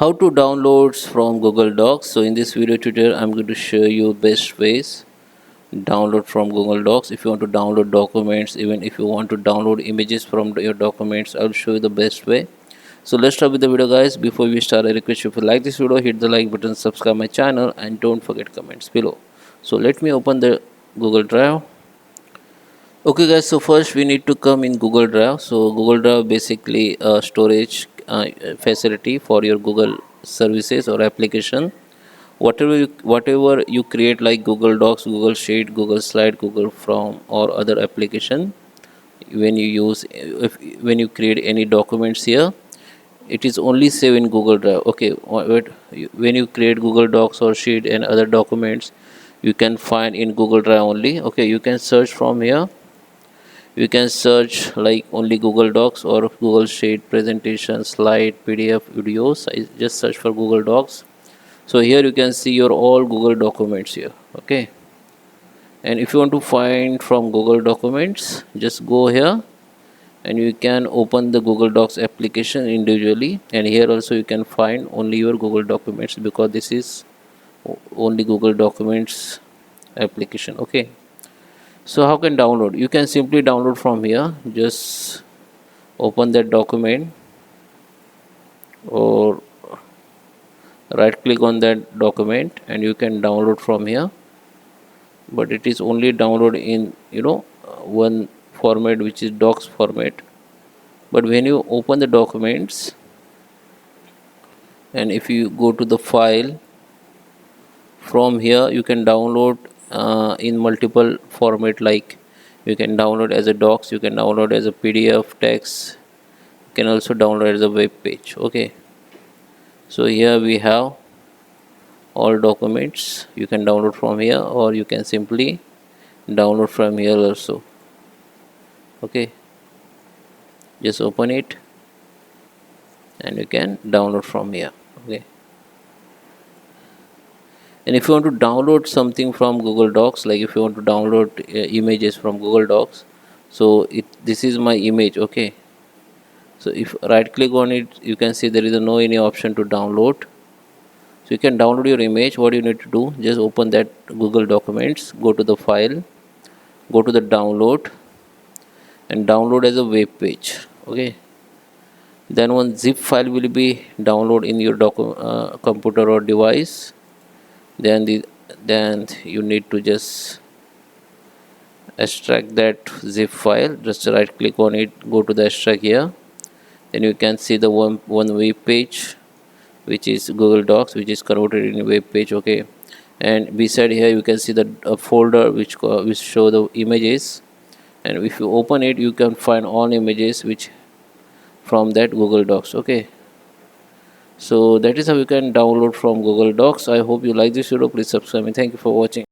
How to download from Google Docs. So in this video tutorial I'm going to show you best ways download from Google Docs. If you want to download documents, even if you want to download images from your documents, I'll show you the best way. So let's start with the video, guys. Before we start, I request you, if you like this video, hit the like button, subscribe my channel, and don't forget comments below. So let me open the Google Drive. Okay guys, so first we need to come in Google Drive. So Google Drive basically a storage facility for your Google services or application. Whatever you create, like Google Docs, Google Sheet, Google Slide, Google Form, or other application, when you use, when you create any documents here, it is only save in Google Drive. Okay, when you create Google Docs or Sheet and other documents, you can find in Google Drive only. Okay, you can search from here. You can search like only Google Docs or Google Sheet, presentation, slide, PDF, videos. I just search for Google Docs. So here you can see your all Google documents here. Okay, and if you want to find from Google documents, just go here and you can open the Google Docs application individually, and here also you can find only your Google documents, because this is only Google documents application. Okay, so how can download? You can simply download from here. Just open that document or right click on that document and you can download from here, but it is only download in one format, which is docs format. But when you open the documents and if you go to the file, from here you can download in multiple format, like you can download as a docs, you can download as a PDF text, you can also download as a web page. Okay, so here we have all documents. You can download from here or you can simply download from here also. Okay, just open it and you can download from here. Okay, and if you want to download something from Google Docs, like if you want to download images from Google Docs, so this is my image. Okay, so if right click on it, you can see there is no any option to download. So you can download your image. What you need to do, just open that Google Documents, go to the file, go to the download and download as a web page. Okay, then one zip file will be download in your computer or device. Then you need to just extract that zip file. Just right click on it, go to the extract here, then you can see the one web page, which is Google Docs, which is converted in a web page. Okay, and beside here you can see the folder which show the images, and if you open it you can find all images which from that Google Docs. Okay, so that is how you can download from Google Docs. I hope you like this video. Please subscribe me. Thank you for watching.